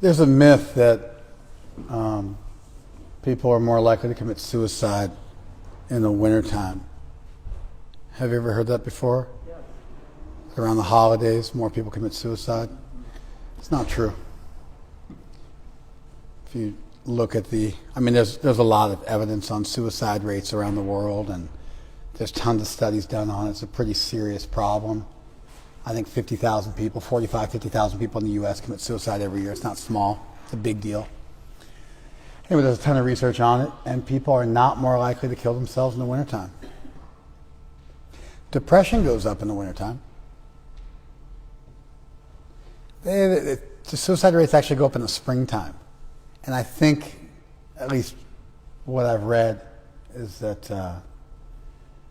There's a myth that people are more likely to commit suicide in the wintertime. Have you ever heard that before? Yes. Around the holidays, more people commit suicide. It's not true. If you look at there's a lot of evidence on suicide rates around the world, and there's tons of studies done on it. It's a pretty serious problem. I think 50,000 people, 50,000 people in the U.S. commit suicide every year. It's not small. It's a big deal. Anyway, there's a ton of research on it, and people are not more likely to kill themselves in the wintertime. Depression goes up in the wintertime. The suicide rates actually go up in the springtime. And I think, at least what I've read, is that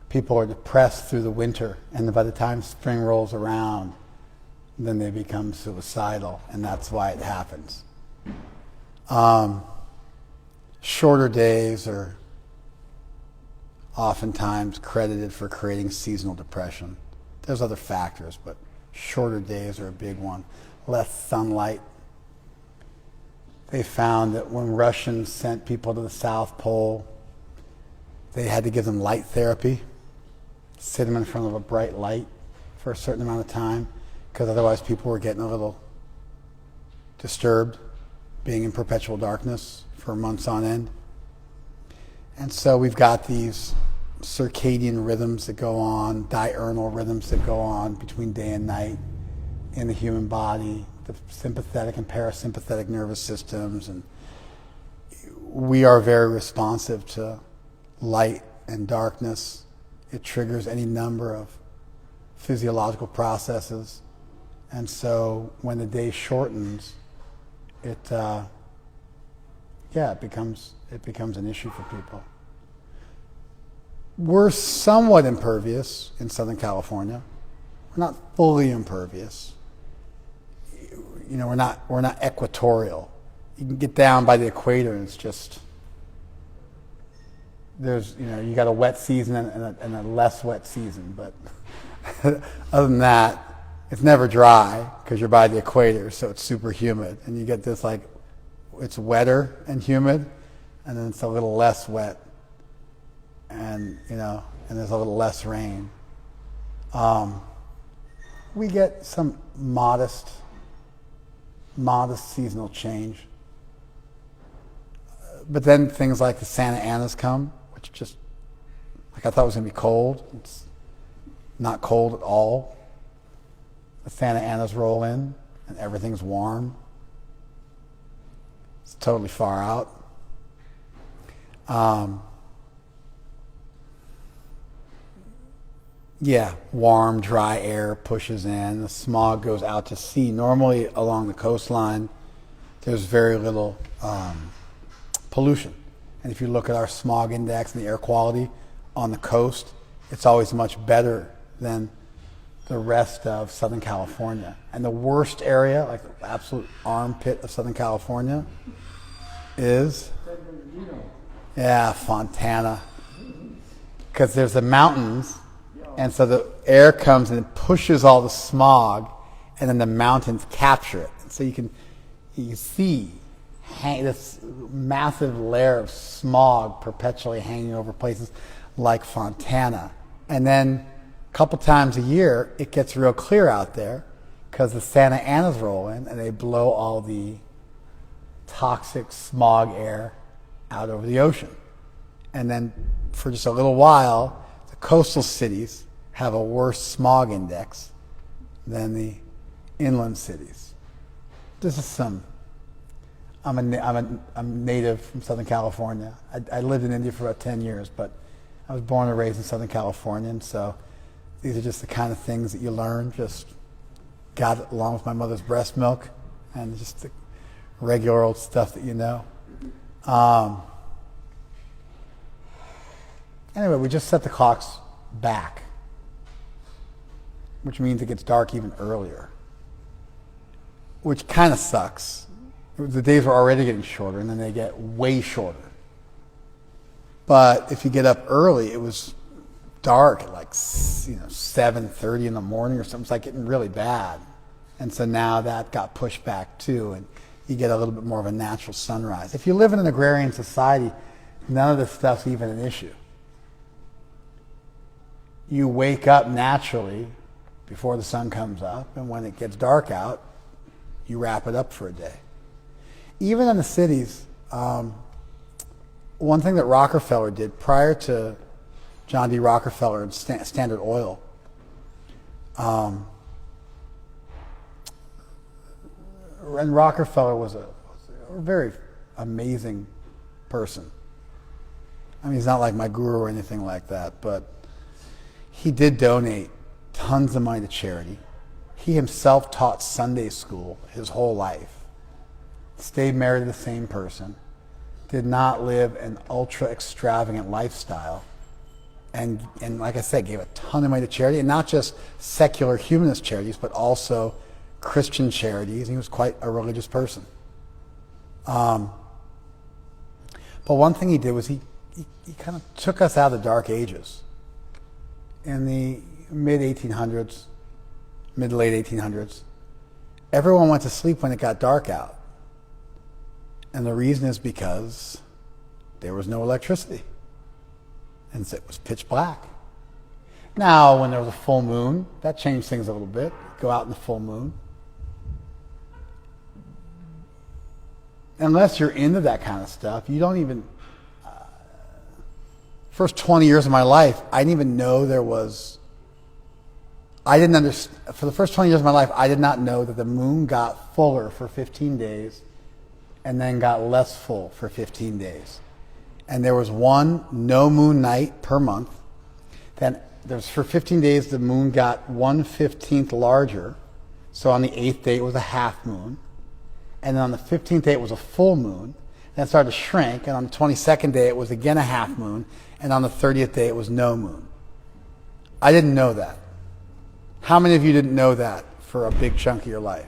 people are depressed through the winter, and by the time spring rolls around, then they become suicidal, and that's why it happens. Shorter days are oftentimes credited for creating seasonal depression. There's other factors, but shorter days are a big one. Less sunlight. They found that when Russians sent people to the South Pole, they had to give them light therapy, sit them in front of a bright light for a certain amount of time, because otherwise people were getting a little disturbed, being in perpetual darkness for months on end. And so we've got these circadian rhythms that go on, diurnal rhythms that go on between day and night in the human body, the sympathetic and parasympathetic nervous systems, and we are very responsive to light and darkness. It triggers any number of physiological processes, and so when the day shortens, it becomes an issue for people. We're somewhat impervious in Southern California. We're not fully impervious. We're not equatorial. You can get down by the equator and it's just, you got a wet season and a less wet season, but other than that, it's never dry because you're by the equator, so it's super humid, and you get this it's wetter and humid, and then it's a little less wet, and there's a little less rain. We get some modest seasonal change. But then things like the Santa Anas come, which just, I thought it was going to be cold. It's not cold at all. The Santa Anas roll in, and everything's warm. It's totally far out. Warm, dry air pushes in. The smog goes out to sea. Normally, along the coastline, there's very little pollution. And if you look at our smog index and the air quality on the coast, it's always much better than the rest of Southern California. And the worst area, like the absolute armpit of Southern California, is Fontana. Because there's the mountains, and so the air comes and it pushes all the smog, and then the mountains capture it. And so you can see this massive layer of smog perpetually hanging over places like Fontana. And then a couple times a year, it gets real clear out there because the Santa Anas roll in and they blow all the toxic smog air out over the ocean. And then for just a little while, the coastal cities have a worse smog index than the inland cities. This is I'm a native from Southern California. I lived in India for about 10 years, but I was born and raised in Southern California, and so these are just the kind of things that you learn, just got it along with my mother's breast milk, and just the regular old stuff that you know. Anyway, we just set the clocks back, which means it gets dark even earlier, which kind of sucks. The days are already getting shorter, and then they get way shorter. But if you get up early, it was dark at 7:30 in the morning or something. It's getting really bad. And so now that got pushed back too, and you get a little bit more of a natural sunrise. If you live in an agrarian society, none of this stuff's even an issue. You wake up naturally before the sun comes up, and when it gets dark out, you wrap it up for a day. Even in the cities, one thing that Rockefeller did prior to John D. Rockefeller and Standard Oil, and Rockefeller was a very amazing person. I mean, he's not like my guru or anything like that, but he did donate tons of money to charity. He himself taught Sunday school his whole life, stayed married to the same person, did not live an ultra extravagant lifestyle, and like I said, gave a ton of money to charity, and not just secular humanist charities, but also Christian charities. He was quite a religious person. But one thing he did was he kind of took us out of the Dark Ages. In the mid-1800s, mid-late 1800s, everyone went to sleep when it got dark out. And the reason is because there was no electricity. And so it was pitch black. Now, when there was a full moon, that changed things a little bit. Go out in the full moon. Unless you're into that kind of stuff, you don't even... First 20 years of my life, I didn't even know there was... I didn't understand... For the first 20 years of my life, I did not know that the moon got fuller for 15 days and then got less full for 15 days. And there was one no moon night per month. Then there's for 15 days, the moon got 1/15 larger. So on the 8th day, it was a half moon. And then on the 15th day, it was a full moon. Then it started to shrink. And on the 22nd day, it was again a half moon. And on the 30th day, it was no moon. I didn't know that. How many of you didn't know that for a big chunk of your life?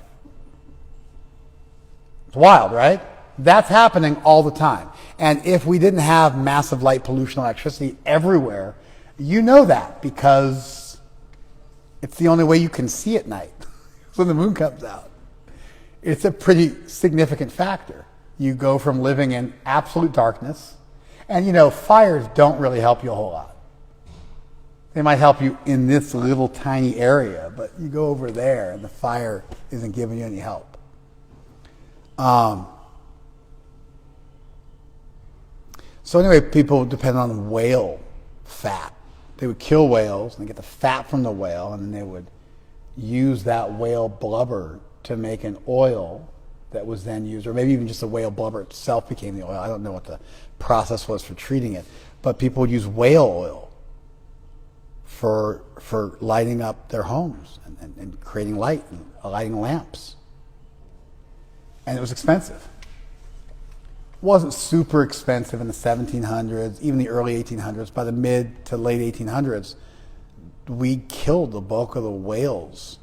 It's wild, right? That's happening all the time. And if we didn't have massive light pollution and electricity everywhere, you know that because it's the only way you can see at night when the moon comes out. It's a pretty significant factor. You go from living in absolute darkness, and you know, fires don't really help you a whole lot. They might help you in this little tiny area, but you go over there and the fire isn't giving you any help. So anyway, people depend on whale fat. They would kill whales and get the fat from the whale, and then they would use that whale blubber to make an oil that was then used, or maybe even just the whale blubber itself became the oil. I don't know what the process was for treating it, but people would use whale oil for lighting up their homes and creating light and lighting lamps. And it was expensive. It wasn't super expensive in the 1700s, even the early 1800s. By the mid to late 1800s, we killed the bulk of the whales.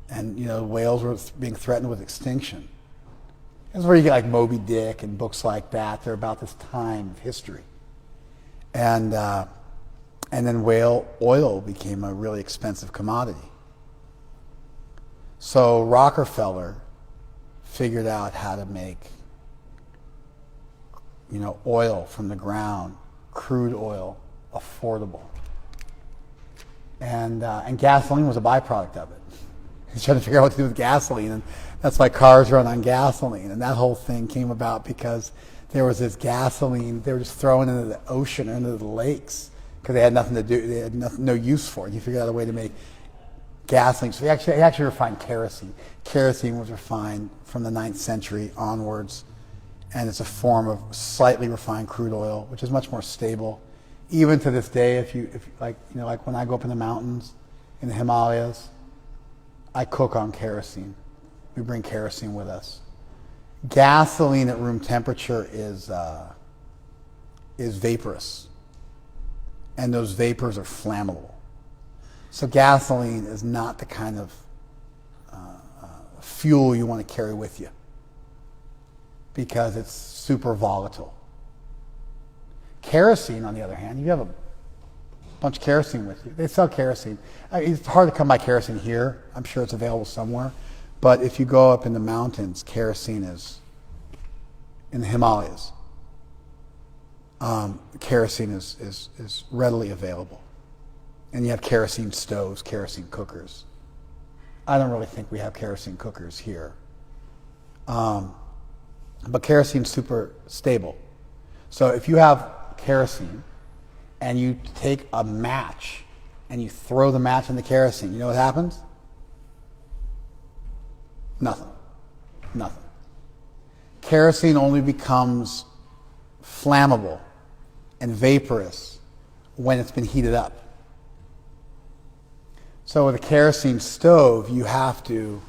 And, you know, whales were being threatened with extinction. That's where you get like Moby Dick and books like that. They're about this time of history. And then whale oil became a really expensive commodity. So Rockefeller figured out how to make, you know, oil from the ground, crude oil, affordable. And gasoline was a byproduct of it. He's trying to figure out what to do with gasoline, and that's why cars run on gasoline. And that whole thing came about because there was this gasoline they were just throwing into the ocean or into the lakes because they had nothing to do, they had no use for it. He figured out a way to make gasoline. So he actually refined kerosene. Kerosene was refined from the 9th century onwards, and it's a form of slightly refined crude oil, which is much more stable. Even to this day, if like, you know, like when I go up in the mountains, in the Himalayas, I cook on kerosene. We bring kerosene with us. Gasoline at room temperature is vaporous, and those vapors are flammable. So gasoline is not the kind of fuel you want to carry with you because it's super volatile. Kerosene, on the other hand, you have a bunch of kerosene with you. They sell kerosene. It's hard to come by kerosene here. I'm sure it's available somewhere. But if you go up in the mountains, kerosene is, in the Himalayas, kerosene is readily available. And you have kerosene stoves, kerosene cookers. I don't really think we have kerosene cookers here. But kerosene's super stable. So if you have kerosene and you take a match and you throw the match in the kerosene, you know what happens? Nothing. Nothing. Kerosene only becomes flammable and vaporous when it's been heated up. So with a kerosene stove, you have to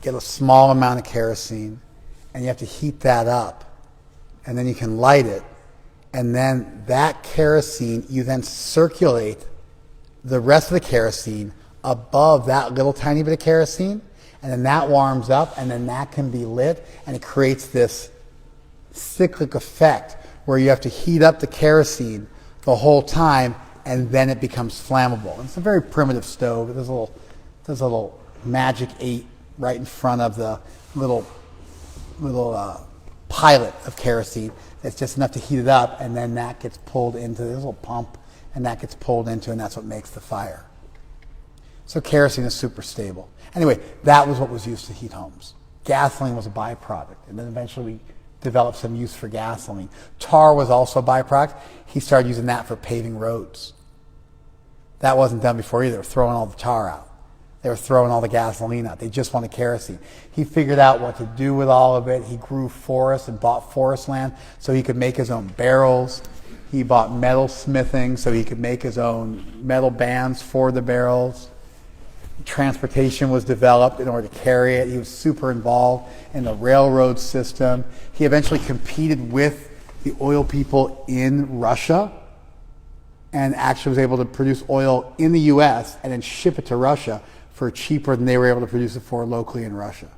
get a small amount of kerosene and you have to heat that up, and then you can light it, and then that kerosene, you then circulate the rest of the kerosene above that little tiny bit of kerosene, and then that warms up, and then that can be lit, and it creates this cyclic effect where you have to heat up the kerosene the whole time, and then it becomes flammable. And it's a very primitive stove. There's a little magic 8 right in front of the little pilot of kerosene. That's just enough to heat it up, and then that gets pulled into this little pump, and that gets pulled into, and that's what makes the fire. So kerosene is super stable. Anyway, that was what was used to heat homes. Gasoline was a byproduct, and then eventually we developed some use for gasoline. Tar was also a byproduct. He started using that for paving roads. That wasn't done before either. They were throwing all the tar out. They were throwing all the gasoline out. They just wanted kerosene. He figured out what to do with all of it. He grew forests and bought forest land so he could make his own barrels. He bought metal smithing so he could make his own metal bands for the barrels. Transportation was developed in order to carry it. He was super involved in the railroad system. He eventually competed with the oil people in Russia and actually was able to produce oil in the U.S. and then ship it to Russia for cheaper than they were able to produce it for locally in Russia,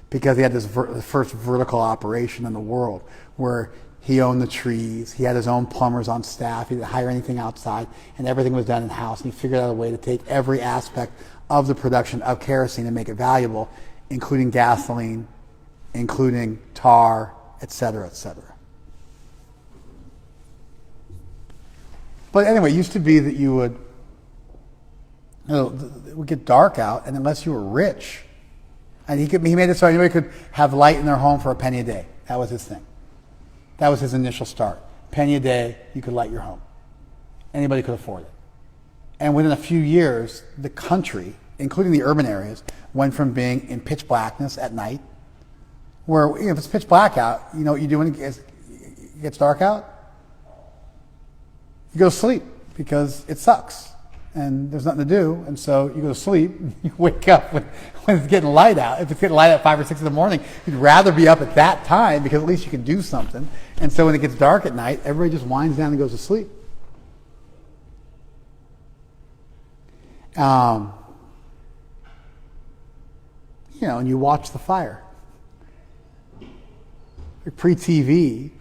because he had this the first vertical operation in the world where he owned the trees, he had his own plumbers on staff, he didn't hire anything outside, and everything was done in-house, and he figured out a way to take every aspect of the production of kerosene and make it valuable, including gasoline, including tar, etc., etc. But anyway, it used to be that you would, it would get dark out, and unless you were rich, and he made it so anybody could have light in their home for a penny a day. That was his thing. That was his initial start. Penny a day, you could light your home. Anybody could afford it. And within a few years, the country, including the urban areas, went from being in pitch blackness at night, where if it's pitch black out, you know what you do when it gets dark out? You go to sleep because it sucks and there's nothing to do, and so you go to sleep. You wake up when it's getting light out. If it's getting light at 5 or 6 in the morning, you'd rather be up at that time because at least you can do something. And so when it gets dark at night, everybody just winds down and goes to sleep. And you watch the fire. Pre-TV,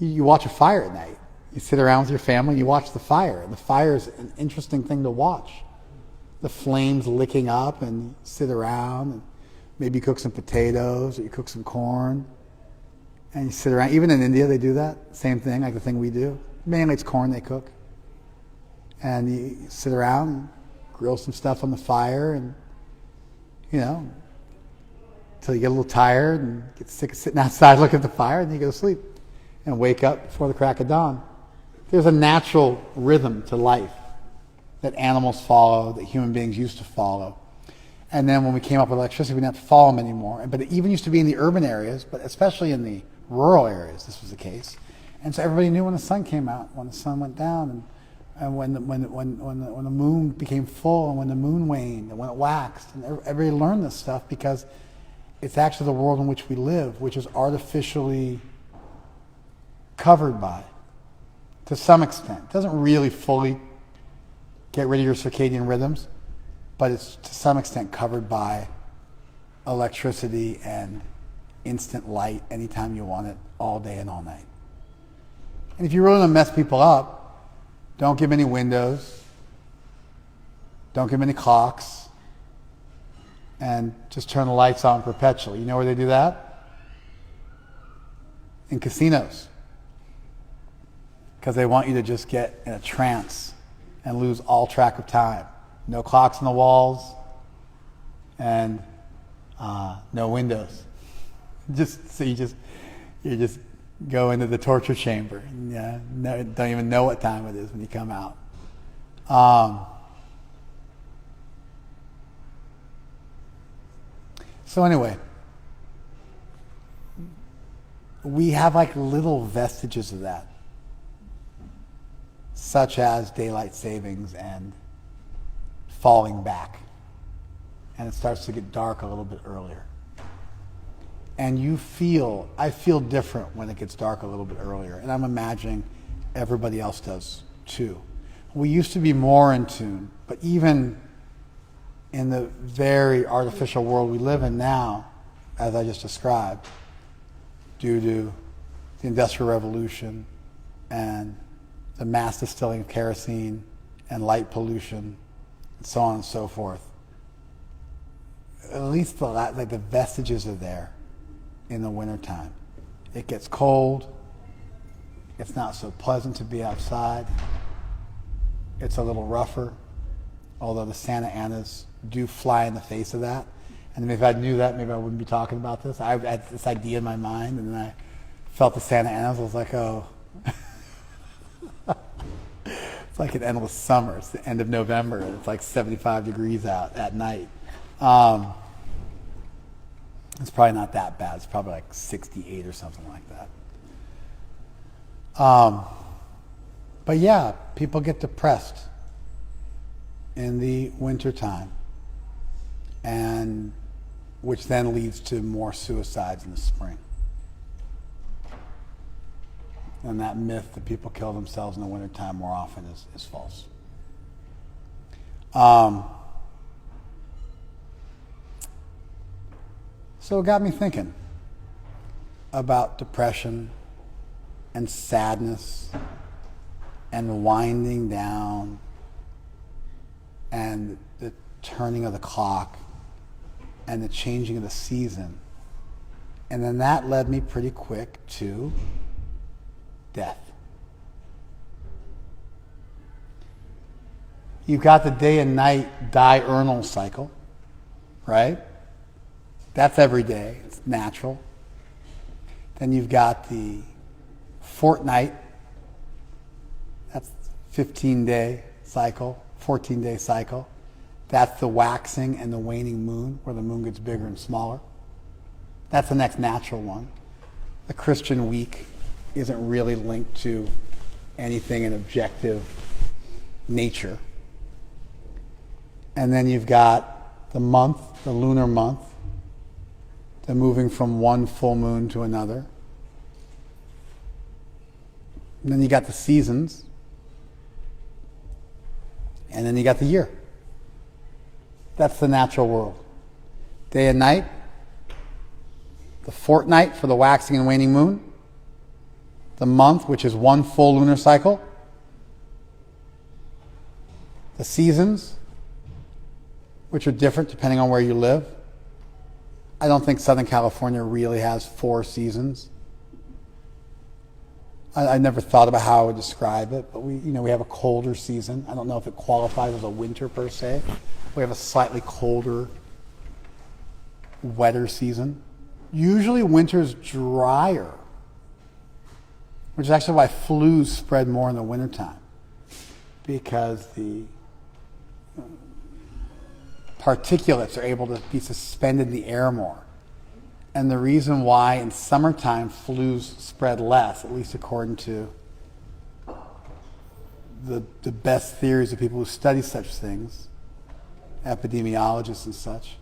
you watch a fire at night. You sit around with your family and you watch the fire. And the fire is an interesting thing to watch. The flames licking up, and you sit around and maybe you cook some potatoes or you cook some corn. And you sit around. Even in India they do that. Same thing, like the thing we do. Mainly it's corn they cook. And you sit around and grill some stuff on the fire, and until you get a little tired and get sick of sitting outside looking at the fire, and then you go to sleep and wake up before the crack of dawn. There's a natural rhythm to life that animals follow, that human beings used to follow. And then when we came up with electricity, we didn't have to follow them anymore. But it even used to be in the urban areas, but especially in the rural areas, this was the case. And so everybody knew when the sun came out, when the sun went down, and when the moon became full, and when the moon waned, and when it waxed. And everybody learned this stuff because it's actually the world in which we live, which is artificially covered by, to some extent. It doesn't really fully get rid of your circadian rhythms, but it's to some extent covered by electricity and instant light anytime you want it, all day and all night. And if you really want to mess people up, don't give them any windows, don't give them any clocks, and just turn the lights on perpetually. You know where they do that? In casinos. Because they want you to just get in a trance and lose all track of time. No clocks on the walls and no windows. You just go into the torture chamber and don't even know what time it is when you come out. So anyway, we have like little vestiges of that, such as daylight savings and falling back. And it starts to get dark a little bit earlier. And I feel different when it gets dark a little bit earlier. And I'm imagining everybody else does too. We used to be more in tune, but even in the very artificial world we live in now, as I just described, due to the Industrial Revolution and the mass distilling of kerosene and light pollution and so on and so forth, at least the vestiges are there in the wintertime. It gets cold. It's not so pleasant to be outside. It's a little rougher, although the Santa Anas do fly in the face of that. And if I knew that, maybe I wouldn't be talking about this. I had this idea in my mind, and then I felt the Santa Anas. I was like, oh. It's like an endless summer. It's the end of November, and it's like 75 degrees out at night. It's probably not that bad. It's probably like 68 or something like that. But yeah, people get depressed in the wintertime, and which then leads to more suicides in the spring. And that myth that people kill themselves in the wintertime more often is false. So it got me thinking about depression and sadness and winding down and the turning of the clock and the changing of the season. And then that led me pretty quick to death. You've got the day and night diurnal cycle, right? That's every day. It's natural. Then you've got the fortnight. That's 15-day cycle, 14-day cycle. That's the waxing and the waning moon, where the moon gets bigger and smaller. That's the next natural one. The Christian week isn't really linked to anything in objective nature. And then you've got the month, the lunar month, the moving from one full moon to another. And then you got the seasons. And then you got the year. That's the natural world. Day and night, the fortnight for the waxing and waning moon, the month, which is one full lunar cycle, the seasons, which are different depending on where you live. I don't think Southern California really has 4 seasons. I never thought about how I would describe it, but we have a colder season. I don't know if it qualifies as a winter per se. We have a slightly colder, wetter season. Usually winter's drier, which is actually why flus spread more in the wintertime, because the particulates are able to be suspended in the air more. And the reason why in summertime flus spread less, at least according to the best theories of people who study such things, epidemiologists and such,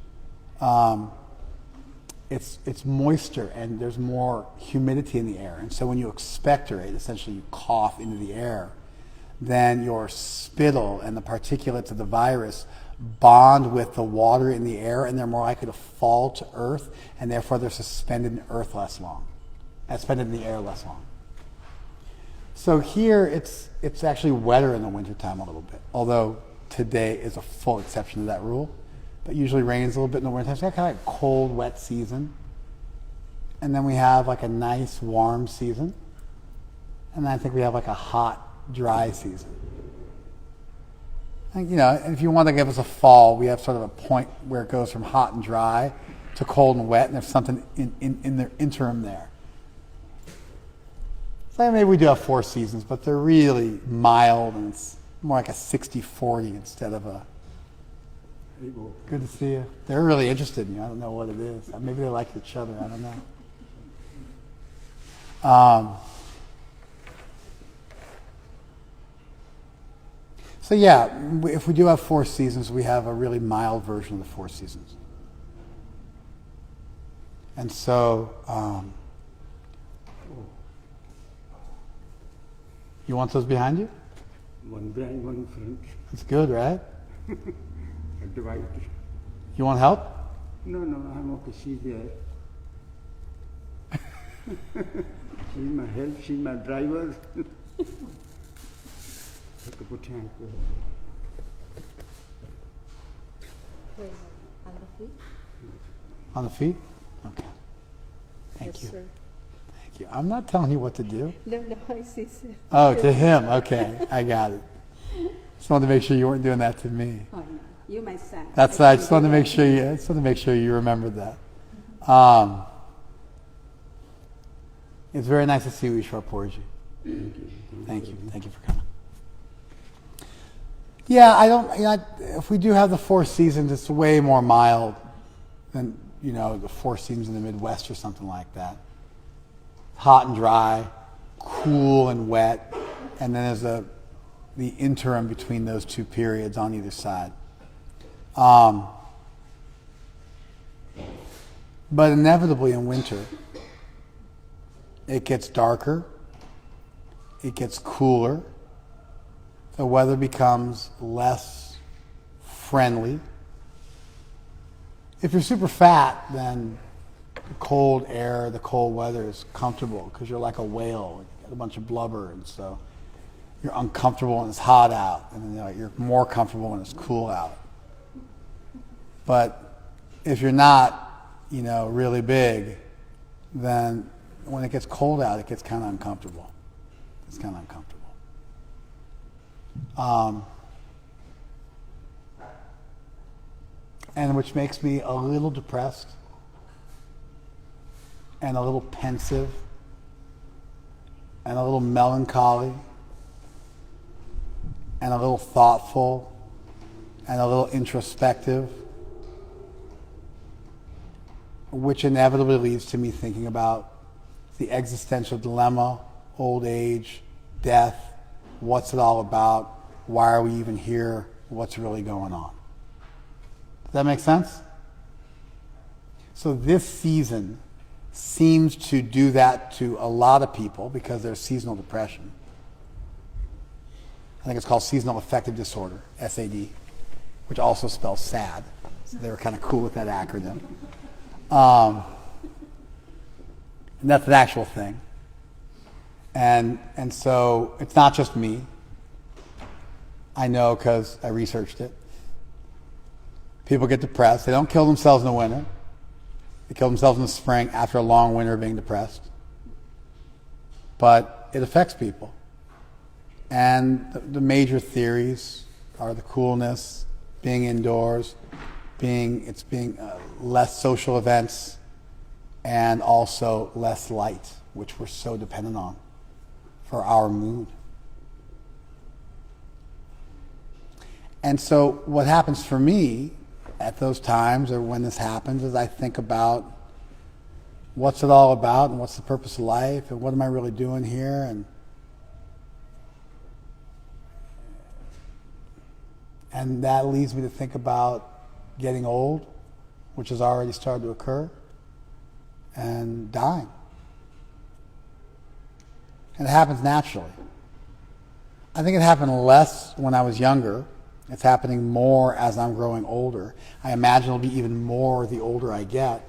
it's moisture and there's more humidity in the air. And so when you expectorate, essentially you cough into the air, then your spittle and the particulates of the virus bond with the water in the air, and they're more likely to fall to earth, and therefore they're suspended in earth less long, suspended in the air less long. So here it's actually wetter in the wintertime a little bit, although today is a full exception to that rule. but usually rains a little bit in the winter. So it's kind of like a cold, wet season. And then we have like a nice, warm season. And then I think we have like a hot, dry season. And, if you want to give us a fall, we have sort of a point where it goes from hot and dry to cold and wet, and there's something in the interim there. So maybe we do have 4 seasons, but they're really mild, and it's more like a 60-40 instead of a... Good to see you. They're really interested in you. I don't know what it is. Maybe they like each other. I don't know. So yeah, if we do have 4 seasons, we have a really mild version of the 4 seasons. And so, you want those behind you? One behind, one front. That's good, right? Divided. You want help? No, I'm okay. She's there. She's my help. She's my driver. Have to put hand. On the feet? On the feet? Okay. Thank Yes, you. sir. Thank you. I'm not telling you what to do. No, I see, sir. Oh, to him. Okay, I got it. Just wanted to make sure you weren't doing that to me. Oh, no. You my son. That's I just wanted to make sure you. I just wanted to make sure you remembered that. It's very nice to see you, Ishwar Porji. Thank you. Thank you for coming. Yeah, I don't. If we do have the 4 seasons, it's way more mild than the 4 seasons in the Midwest or something like that. Hot and dry, cool and wet, and then there's the interim between those 2 periods on either side. But inevitably in winter, it gets darker, it gets cooler, the weather becomes less friendly. If you're super fat, then the cold air, the cold weather is comfortable because you're like a whale, you got a bunch of blubber, and so you're uncomfortable when it's hot out, and then you're more comfortable when it's cool out. But if you're not, really big, then when it gets cold out, it gets kind of uncomfortable. It's kind of uncomfortable. And which makes me a little depressed and a little pensive and a little melancholy and a little thoughtful and a little introspective, which inevitably leads to me thinking about the existential dilemma, old age, death, what's it all about, why are we even here, what's really going on. Does that make sense? So this season seems to do that to a lot of people because there's seasonal depression. I think it's called seasonal affective disorder, SAD, which also spells sad. So they were kind of cool with that acronym. And that's an actual thing. And so it's not just me. I know because I researched it. People get depressed. They don't kill themselves in the winter. They kill themselves in the spring after a long winter of being depressed. But it affects people. And the major theories are the coolness, being indoors, being less social events, and also less light, which we're so dependent on for our mood. And so what happens for me at those times, or when this happens, is I think about what's it all about, and what's the purpose of life, and what am I really doing here, and that leads me to think about getting old, which has already started to occur, and dying. And it happens naturally. I think it happened less when I was younger. It's happening more as I'm growing older. I imagine it'll be even more the older I get.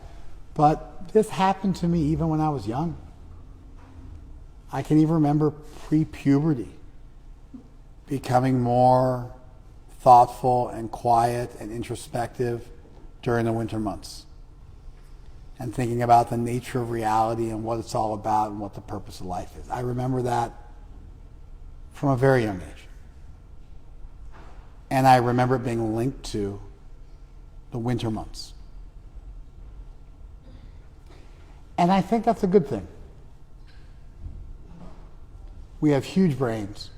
But this happened to me even when I was young. I can even remember pre-puberty becoming more thoughtful and quiet and introspective during the winter months and thinking about the nature of reality and what it's all about and what the purpose of life is. I remember that from a very young age. And I remember it being linked to the winter months. And I think that's a good thing. We have huge brains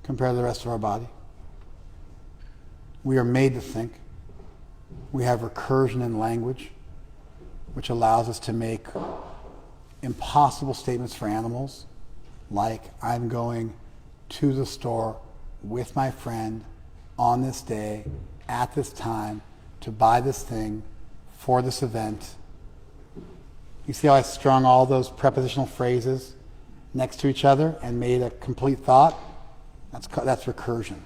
compared to the rest of our body. We are made to think. We have recursion in language, which allows us to make impossible statements for animals, like, I'm going to the store with my friend on this day, at this time, to buy this thing for this event. You see how I strung all those prepositional phrases next to each other and made a complete thought? That's recursion.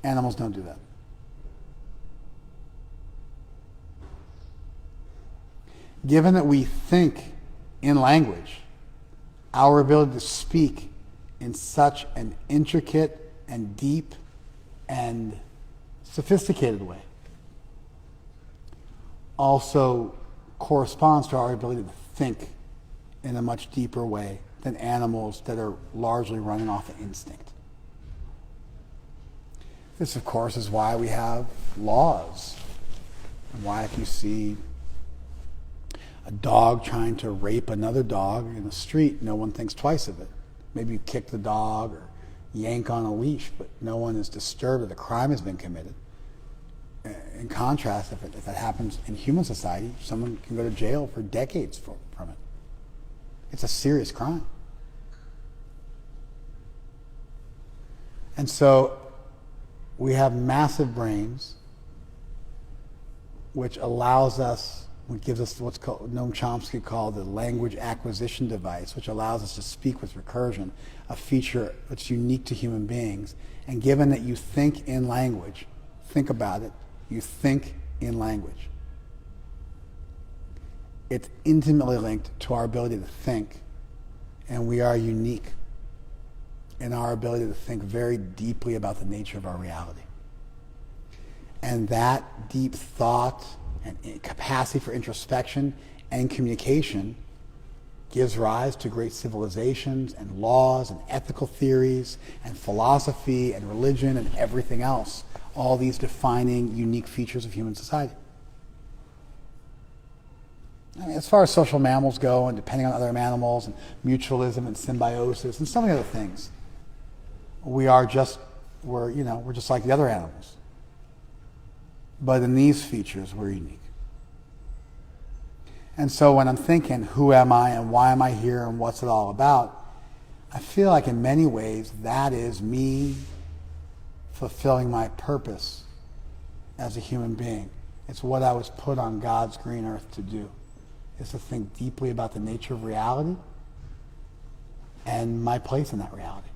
Animals don't do that. Given that we think in language, our ability to speak in such an intricate and deep and sophisticated way also corresponds to our ability to think in a much deeper way than animals that are largely running off of instinct. This, of course, is why we have laws, and why if you see a dog trying to rape another dog in the street, no one thinks twice of it. Maybe you kick the dog or yank on a leash, but no one is disturbed that a crime has been committed. In contrast, if that happens in human society, someone can go to jail for decades from it. It's a serious crime. And so we have massive brains, which allows us, which gives us what's called, Noam Chomsky called the language acquisition device, which allows us to speak with recursion, a feature that's unique to human beings. And given that you think in language, think about it, you think in language. It's intimately linked to our ability to think, and we are unique in our ability to think very deeply about the nature of our reality. And that deep thought and capacity for introspection and communication gives rise to great civilizations and laws and ethical theories and philosophy and religion and everything else, all these defining unique features of human society. I mean, as far as social mammals go, and depending on other animals, and mutualism and symbiosis and so many other things, we're just like the other animals. But in these features, we're unique. And so when I'm thinking, who am I and why am I here and what's it all about, I feel like in many ways that is me fulfilling my purpose as a human being. It's what I was put on God's green earth to do, is to think deeply about the nature of reality and my place in that reality.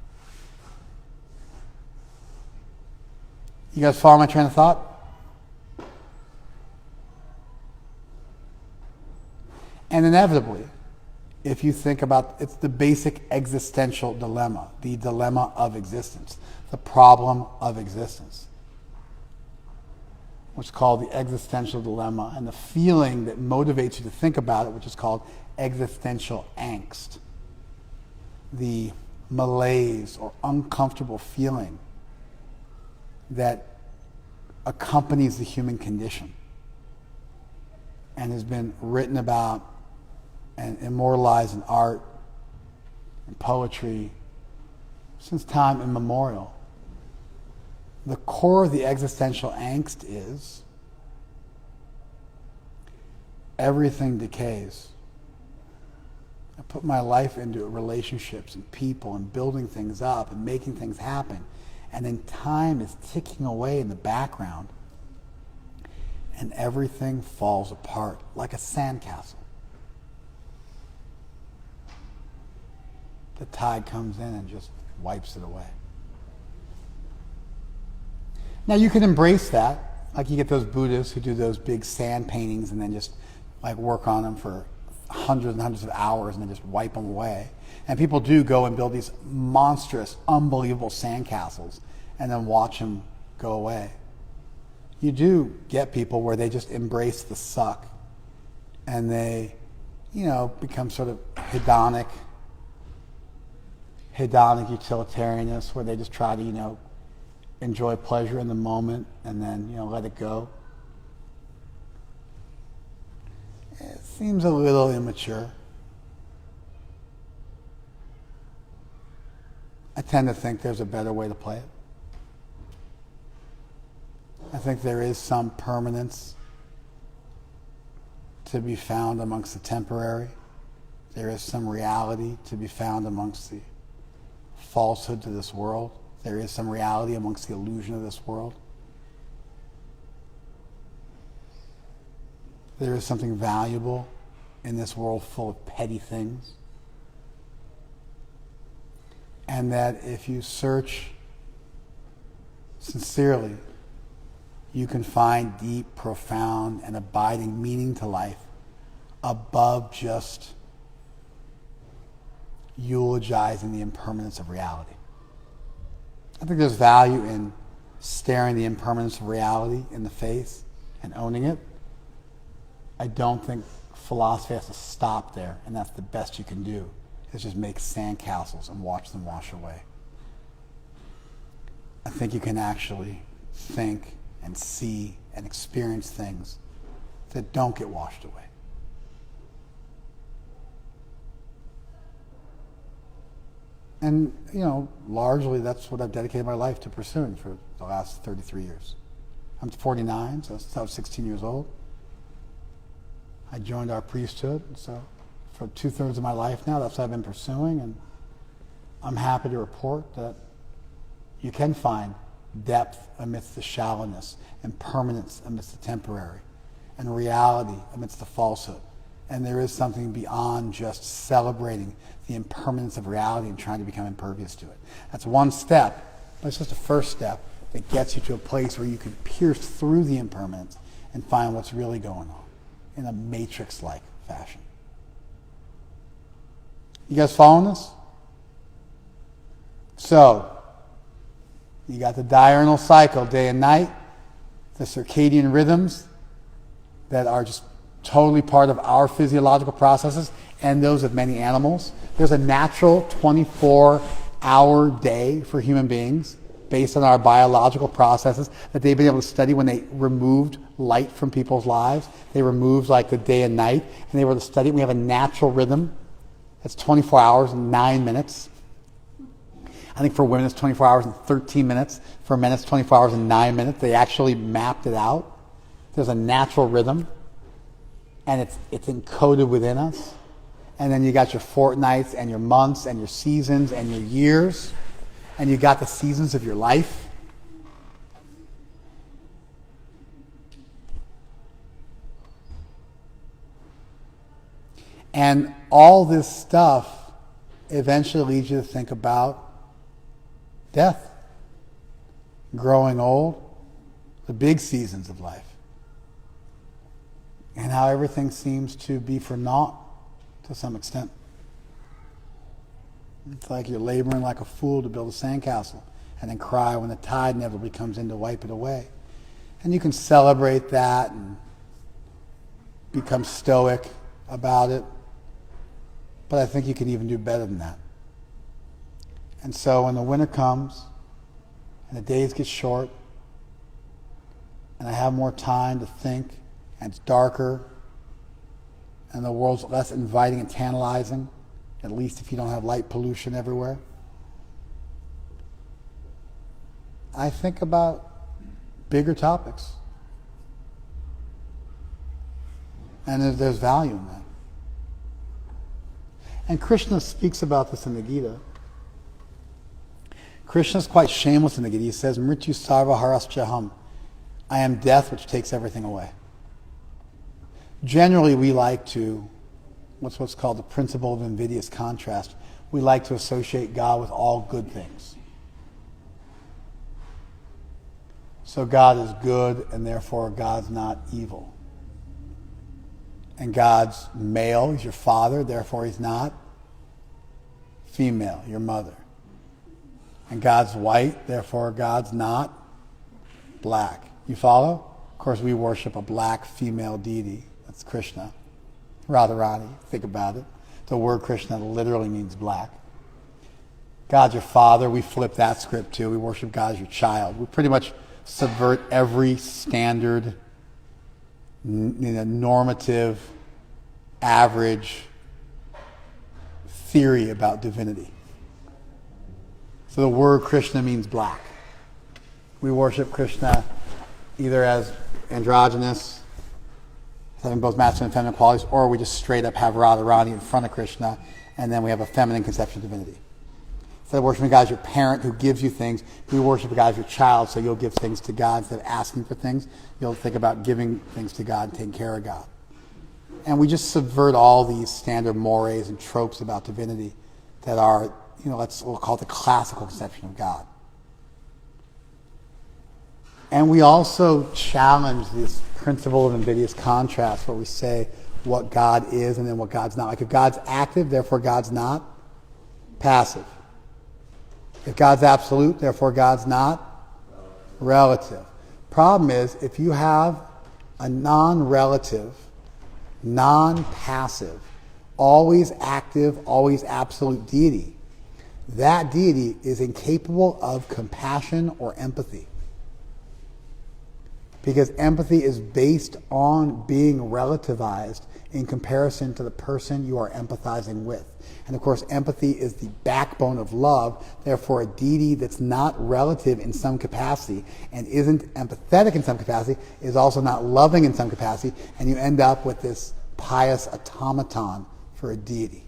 You guys follow my train of thought? And inevitably, if you think about, it's the basic existential dilemma, the dilemma of existence, the problem of existence, which is called the existential dilemma, and the feeling that motivates you to think about it, which is called existential angst, the malaise or uncomfortable feeling that accompanies the human condition and has been written about and immortalized in art and poetry since time immemorial. The core of the existential angst is everything decays. I put my life into relationships and people and building things up and making things happen, and then time is ticking away in the background and everything falls apart like a sandcastle. The tide comes in and just wipes it away. Now you can embrace that. Like you get those Buddhists who do those big sand paintings and then just like work on them for hundreds and hundreds of hours and then just wipe them away. And people do go and build these monstrous, unbelievable sandcastles and then watch them go away. you do get people where they just embrace the suck and they, become sort of hedonic utilitarianists where they just try to, enjoy pleasure in the moment and then, let it go. It seems a little immature. I tend to think there's a better way to play it. I think there is some permanence to be found amongst the temporary. There is some reality to be found amongst the falsehood to this world. There is some reality amongst the illusion of this world. There is something valuable in this world full of petty things. And that if you search sincerely, you can find deep, profound, and abiding meaning to life above just eulogizing the impermanence of reality. I think there's value in staring the impermanence of reality in the face and owning it. I don't think philosophy has to stop there, and that's the best you can do, is just make sandcastles and watch them wash away. I think you can actually think and see and experience things that don't get washed away. And, largely that's what I've dedicated my life to pursuing for the last 33 years. I'm 49, so since I was 16 years old, I joined our priesthood. So for 2/3 of my life now, that's what I've been pursuing. And I'm happy to report that you can find depth amidst the shallowness, and permanence amidst the temporary, and reality amidst the falsehood. And there is something beyond just celebrating the impermanence of reality and trying to become impervious to it. That's one step, but it's just a first step that gets you to a place where you can pierce through the impermanence and find what's really going on in a matrix-like fashion. You guys following this? So, you got the diurnal cycle, day and night, the circadian rhythms that are just totally part of our physiological processes and those of many animals. There's a natural 24-hour day for human beings based on our biological processes that they've been able to study when they removed light from people's lives. They removed the day and night, and they were able to study it. We have a natural rhythm that's 24 hours and 9 minutes. I think for women it's 24 hours and 13 minutes. For men it's 24 hours and 9 minutes. They actually mapped it out. There's a natural rhythm, and it's encoded within us. And then you got your fortnights and your months and your seasons and your years, and you got the seasons of your life. And all this stuff eventually leads you to think about death, growing old, the big seasons of life, and how everything seems to be for naught to some extent. It's like you're laboring like a fool to build a sandcastle and then cry when the tide inevitably comes in to wipe it away. And you can celebrate that and become stoic about it, but I think you can even do better than that. And so when the winter comes and the days get short and I have more time to think and it's darker and the world's less inviting and tantalizing, at least if you don't have light pollution everywhere, I think about bigger topics. And there's value in that. And Krishna speaks about this in the Gita. Krishna is quite shameless in the Gita. He says, Mrityu sarva haraschaham. I am death which takes everything away. Generally, we like to, what's called the principle of invidious contrast. We like to associate God with all good things. So God is good, and therefore God's not evil. And God's male, he's your father, therefore he's not female, your mother. And God's white, therefore God's not black. You follow? course, we worship a black female deity. That's Krishna. Radharani, think about it. The word Krishna literally means black. God's your father. We flip that script too. We worship God as your child. We pretty much subvert every standard, normative, average theory about divinity. So the word Krishna means black. We worship Krishna either as androgynous, having both masculine and feminine qualities, or we just straight up have Radharani in front of Krishna, and then we have a feminine conception of divinity. Instead of worshiping God as your parent who gives you things, we worship God as your child, so you'll give things to God. Instead of asking for things, you'll think about giving things to God and taking care of God. And we just subvert all these standard mores and tropes about divinity that are, we'll call it the classical conception of God. And we also challenge this principle of invidious contrast, where we say what God is and then what God's not. Like if God's active, therefore God's not passive. If God's absolute, therefore God's not relative. Problem is, if you have a non-relative, non-passive, always active, always absolute deity, that deity is incapable of compassion or empathy. Because empathy is based on being relativized in comparison to the person you are empathizing with. And of course, empathy is the backbone of love. Therefore, a deity that's not relative in some capacity and isn't empathetic in some capacity is also not loving in some capacity, and you end up with this pious automaton for a deity.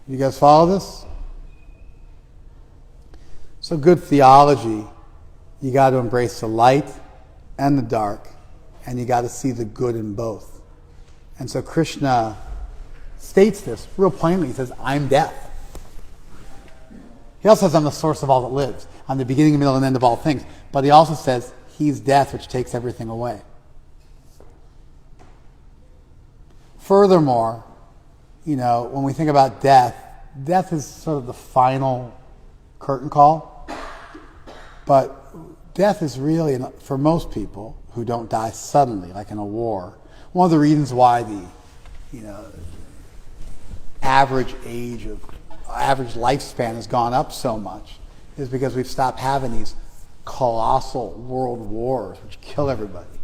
You guys follow this? So good theology, you got to embrace the light and the dark, and you got to see the good in both. And so Krishna states this real plainly. He says, I'm death. He also says, I'm the source of all that lives. I'm the beginning, middle, and end of all things. But he also says, he's death, which takes everything away. Furthermore, when we think about death, death is sort of the final curtain call. But death is really, for most people who don't die suddenly, like in a war, one of the reasons why the average lifespan has gone up so much is because we've stopped having these colossal world wars which kill everybody.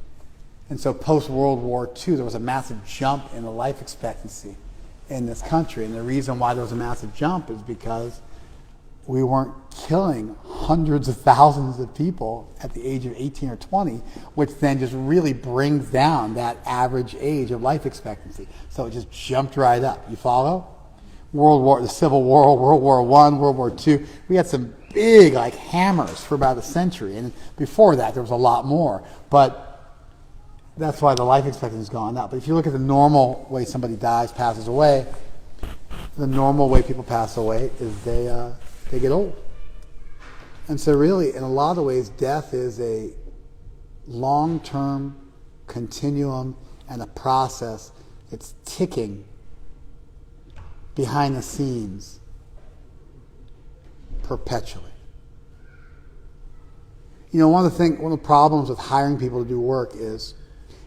And so post-World War II, there was a massive jump in the life expectancy in this country. And the reason why there was a massive jump is because we weren't killing hundreds of thousands of people at the age of 18 or 20, which then just really brings down that average age of life expectancy. So it just jumped right up. You follow? The Civil War, World War I, World War II, we had some big hammers for about a century. And before that, there was a lot more. But that's why the life expectancy has gone up. But if you look at the normal way somebody dies, passes away, the normal way people pass away is they get old. And so really, in a lot of ways, death is a long-term continuum and a process that's ticking behind the scenes perpetually. One of the problems with hiring people to do work is,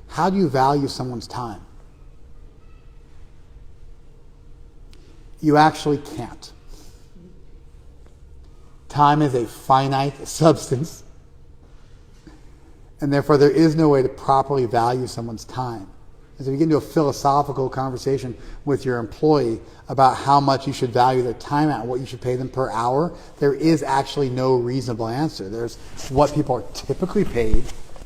how do you value someone's time? You actually can't. Time is a finite substance, and therefore there is no way to properly value someone's time. As if you get into a philosophical conversation with your employee about how much you should value their time at, what you should pay them per hour, there is actually no reasonable answer. There's what people are typically paid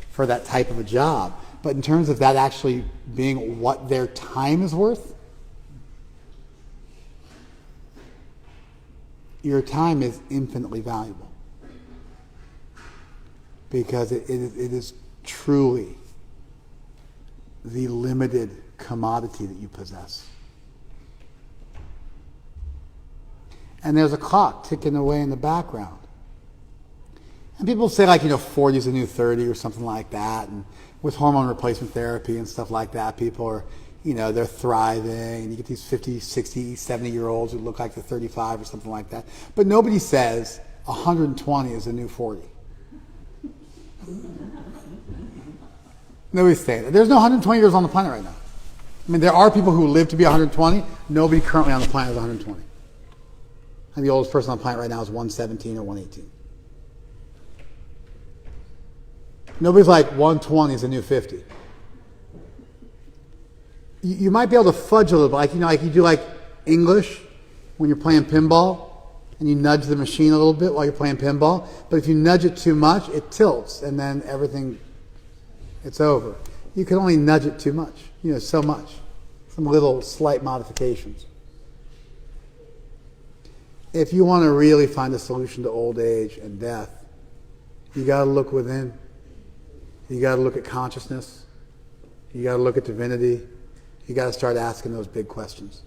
for that type of a job. But in terms of that actually being what their time is worth, your time is infinitely valuable, because it is truly the limited commodity that you possess. And there's a clock ticking away in the background. And people say 40 is the new 30 or something like that. And with hormone replacement therapy and stuff like that, people are, they're thriving. And you get these 50, 60, 70-year-olds who look like they're 35 or something like that. But nobody says, 120 is the new 40. Nobody's saying that. There's no 120 years on the planet right now. I mean, there are people who live to be 120. Nobody currently on the planet is 120. And the oldest person on the planet right now is 117 or 118. Nobody's like 120 is the new 50. You might be able to fudge a little bit, like you do like English when you're playing pinball, and you nudge the machine a little bit while you're playing pinball. But if you nudge it too much, it tilts, and then it's over. You can only nudge it too much, so much. Some little slight modifications. If you want to really find a solution to old age and death, you got to look within. You got to look at consciousness. You got to look at divinity. You got to start asking those big questions.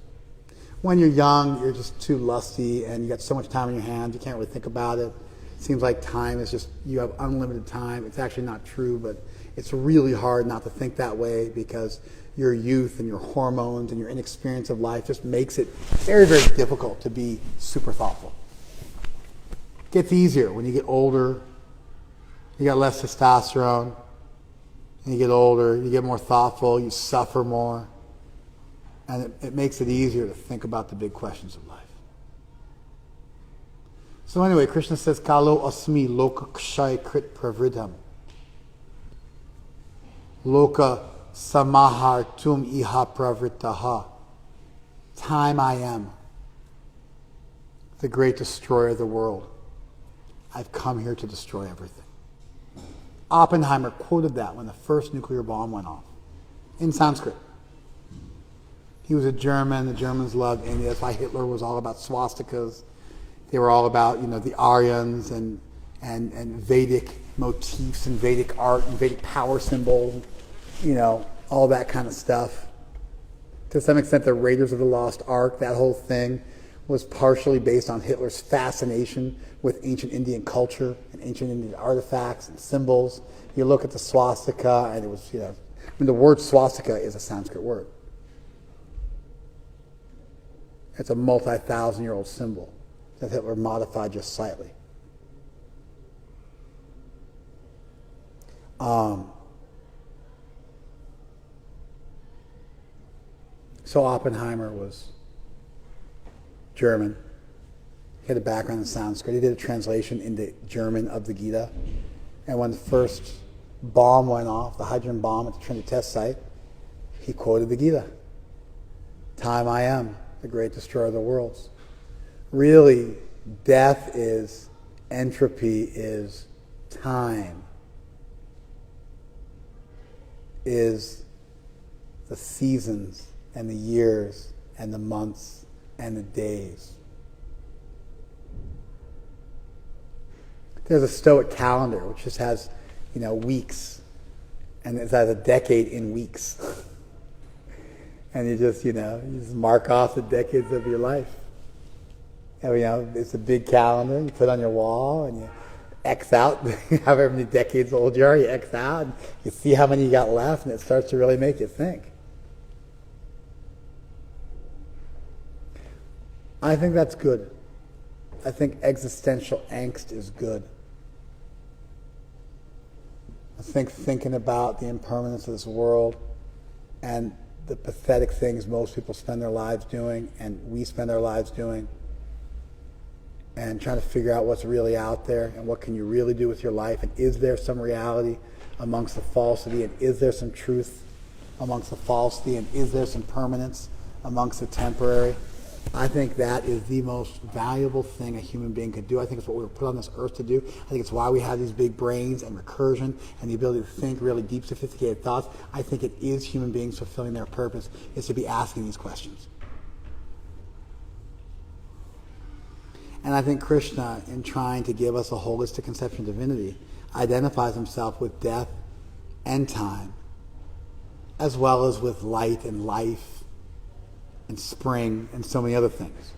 When you're young, you're just too lusty, and you got so much time in your hands, you can't really think about it. It seems like time is just, you have unlimited time. It's actually not true, but it's really hard not to think that way because your youth and your hormones and your inexperience of life just makes it very, very difficult to be super thoughtful. It gets easier when you get older. You got less testosterone. And you get older, you get more thoughtful, you suffer more. And it makes it easier to think about the big questions of life. So anyway, Krishna says, Kalo asmi loka kshay krit pravridham. Loka samahar tum iha pravrittaha. Time I am, the great destroyer of the world. I've come here to destroy everything. Oppenheimer quoted that when the first nuclear bomb went off, in Sanskrit. He was a German. The Germans loved India. That's why Hitler was all about swastikas. They were all about, the Aryans and Vedic motifs and Vedic art and Vedic power symbols, all that kind of stuff. To some extent, the Raiders of the Lost Ark, that whole thing, was partially based on Hitler's fascination with ancient Indian culture and ancient Indian artifacts and symbols. You look at the swastika, and it was, the word swastika is a Sanskrit word. It's a multi-thousand-year-old symbol that Hitler modified just slightly. So Oppenheimer was German. He had a background in Sanskrit. He did a translation into German of the Gita. And when the first bomb went off, the hydrogen bomb at the Trinity test site, he quoted the Gita. Time I am, the great destroyer of the worlds. Really, death is, entropy is, time is the seasons and the years and the months and the days. There's a Stoic calendar which just has, weeks, and it has a decade in weeks. And you just mark off the decades of your life. And, it's a big calendar you put on your wall, and you X out however many decades old you are. You X out, and you see how many you got left, and it starts to really make you think. I think that's good. I think existential angst is good. I think thinking about the impermanence of this world and the pathetic things most people spend their lives doing and we spend our lives doing, and trying to figure out what's really out there and what can you really do with your life, and is there some reality amongst the falsity, and is there some truth amongst the falsity, and is there some permanence amongst the temporary. I think that is the most valuable thing a human being could do. I think it's what we were put on this earth to do. I think it's why we have these big brains and recursion and the ability to think really deep, sophisticated thoughts. I think it is human beings fulfilling their purpose, is to be asking these questions. And I think Krishna, in trying to give us a holistic conception of divinity, identifies himself with death and time, as well as with light and life and spring and so many other things.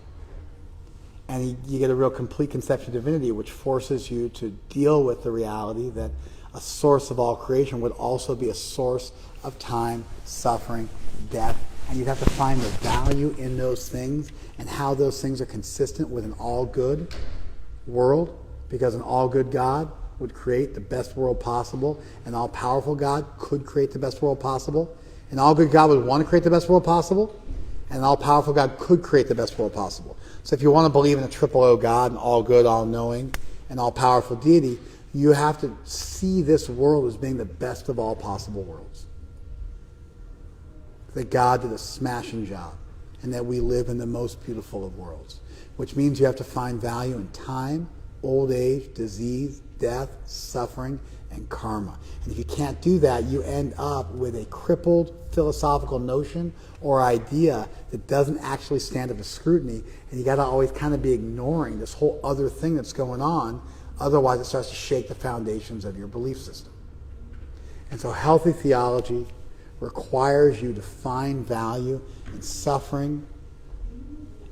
And you get a real complete conception of divinity, which forces you to deal with the reality that a source of all creation would also be a source of time, suffering, death. And you'd have to find the value in those things and how those things are consistent with an all-good world Because an all-good God would create the best world possible. An all-powerful God could create the best world possible. An all-good God would want to create the best world possible. And an all-powerful God could create the best world possible. So if you want to believe in a triple O God, an all-good, all-knowing, and all-powerful deity, you have to see this world as being the best of all possible worlds. That God did a smashing job, and that we live in the most beautiful of worlds, which means you have to find value in time, old age, disease, death, suffering, and karma. And if you can't do that, you end up with a crippled philosophical notion or idea that doesn't actually stand up to scrutiny, and you got to always kind of be ignoring this whole other thing that's going on. Otherwise, it starts to shake the foundations of your belief system. And so healthy theology requires you to find value in suffering.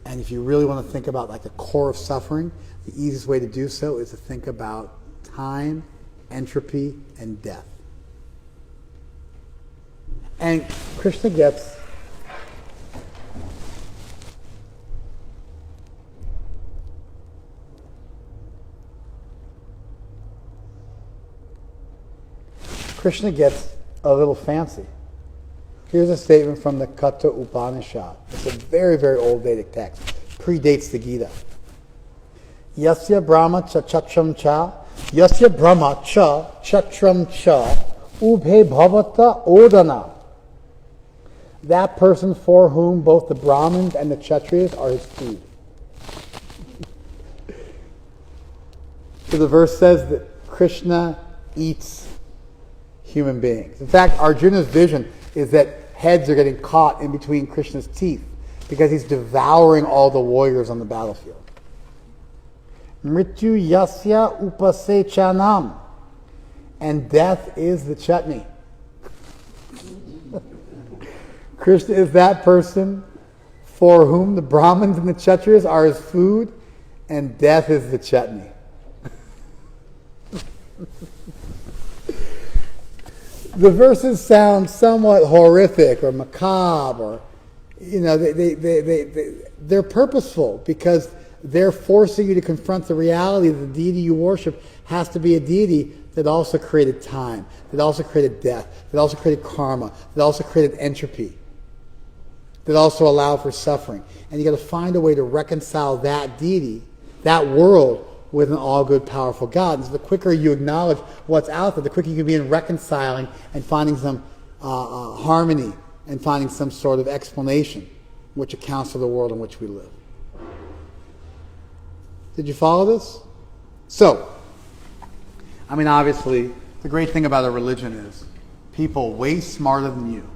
And if you really want to think about like the core of suffering, the easiest way to do so is to think about time, entropy, and death. And Krishna gets a little fancy. Here's a statement from the Katha Upanishad. It's a very, very old Vedic text. Predates the Gita. Yasya Brahma cha chatram cha, Yasya Brahma cha chatram cha, ubhe bhavata odana. That person for whom both the Brahmins and the Kshatriyas are his food. So the verse says that Krishna eats human beings. In fact, Arjuna's vision is that heads are getting caught in between Krishna's teeth because he's devouring all the warriors on the battlefield. Mrityu yasya upasechanam. And death is the chutney. Krishna is that person for whom the Brahmins and the Kshatriyas are his food, and death is the chutney. The verses sound somewhat horrific or macabre, or they're purposeful because they're forcing you to confront the reality that the deity you worship has to be a deity that also created time, that also created death, that also created karma, that also created entropy, that also allowed for suffering. And you got to find a way to reconcile that deity, that world, with an all-good, powerful God. And so the quicker you acknowledge what's out there, the quicker you can be in reconciling and finding some harmony and finding some sort of explanation which accounts for the world in which we live. Did you follow this? So, obviously, the great thing about a religion is people way smarter than you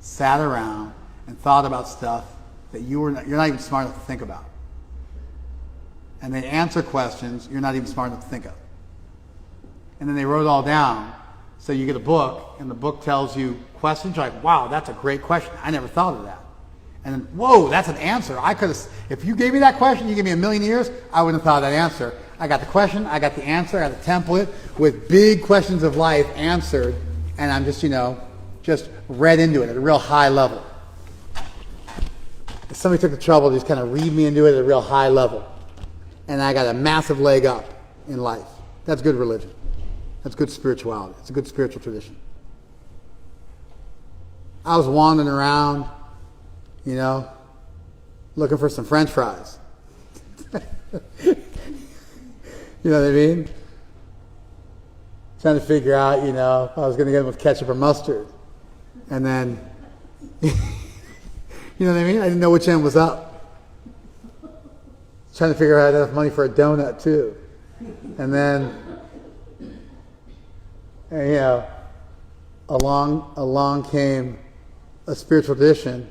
sat around and thought about stuff that you're not even smart enough to think about. And they answer questions you're not even smart enough to think of. And then they wrote it all down. So you get a book, and the book tells you questions. You're like, wow, that's a great question. I never thought of that. And then, whoa, that's an answer. I could have, if you gave me that question, you gave me a million years, I wouldn't have thought of that answer. I got the question, I got the answer, I got the template with big questions of life answered, and I'm just read into it at a real high level. If somebody took the trouble to just kind of read me into it at a real high level, and I got a massive leg up in life. That's good religion. That's good spirituality. It's a good spiritual tradition. I was wandering around, looking for some French fries. You know what I mean? Trying to figure out, if I was going to get them with ketchup or mustard. And then, you know what I mean? I didn't know which end was up. Trying to figure out enough money for a donut too. And then, along came a spiritual tradition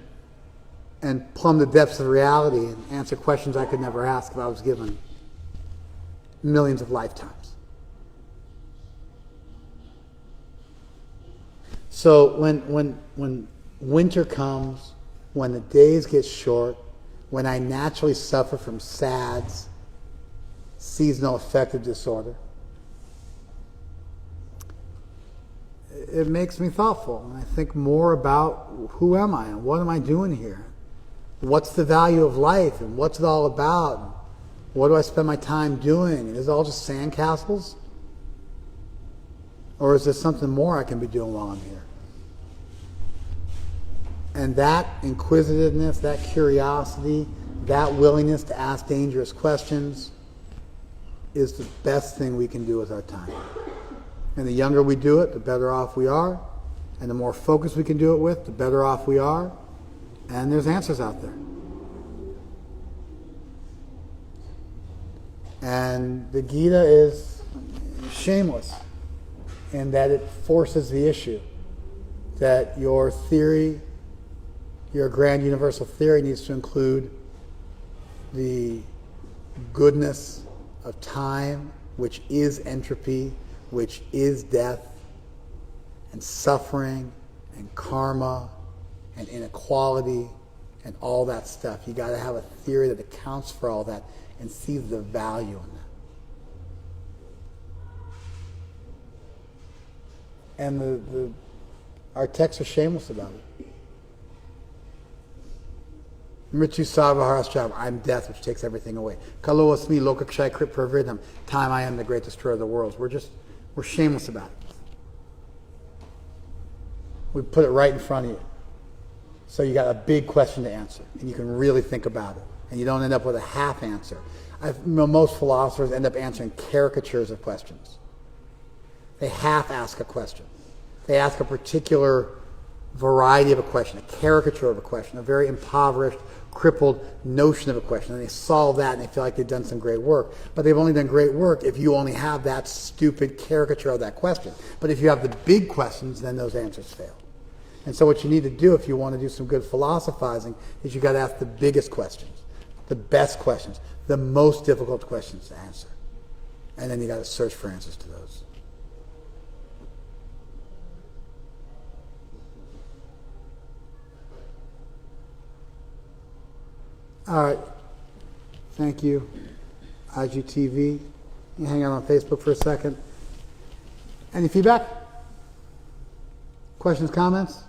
and plumbed the depths of reality and answered questions I could never ask if I was given millions of lifetimes. So when winter comes, when the days get short, when I naturally suffer from SADS, seasonal affective disorder, it makes me thoughtful. And I think more about who am I and what am I doing here? What's the value of life and what's it all about? What do I spend my time doing? Is it all just sandcastles? Or is there something more I can be doing while I'm here? And that inquisitiveness, that curiosity, that willingness to ask dangerous questions is the best thing we can do with our time. And the younger we do it, the better off we are. And the more focus we can do it with, the better off we are. And there's answers out there. And the Gita is shameless in that it forces the issue that your theory, your grand universal theory, needs to include the goodness of time, which is entropy, which is death, and suffering, and karma, and inequality, and all that stuff. You got to have a theory that accounts for all that and sees the value in that. And our texts are shameless about it. Mritu Sarvaharascha, I'm death, which takes everything away. Kalo asmi lokakshay krit pravidam, time I am the great destroyer of the worlds. We're shameless about it. We put it right in front of you. So you got a big question to answer, and you can really think about it. And you don't end up with a half answer. Most philosophers end up answering caricatures of questions. They half ask a question. They ask a particular variety of a question, a caricature of a question, a very impoverished, crippled notion of a question. And they solve that and they feel like they've done some great work. But they've only done great work if you only have that stupid caricature of that question. But if you have the big questions, then those answers fail. And so what you need to do if you want to do some good philosophizing is you got to ask the biggest questions, the best questions, the most difficult questions to answer. And then you got to search for answers to those. All right. Thank you, IGTV. You hang out on Facebook for a second. Any feedback? Questions, comments?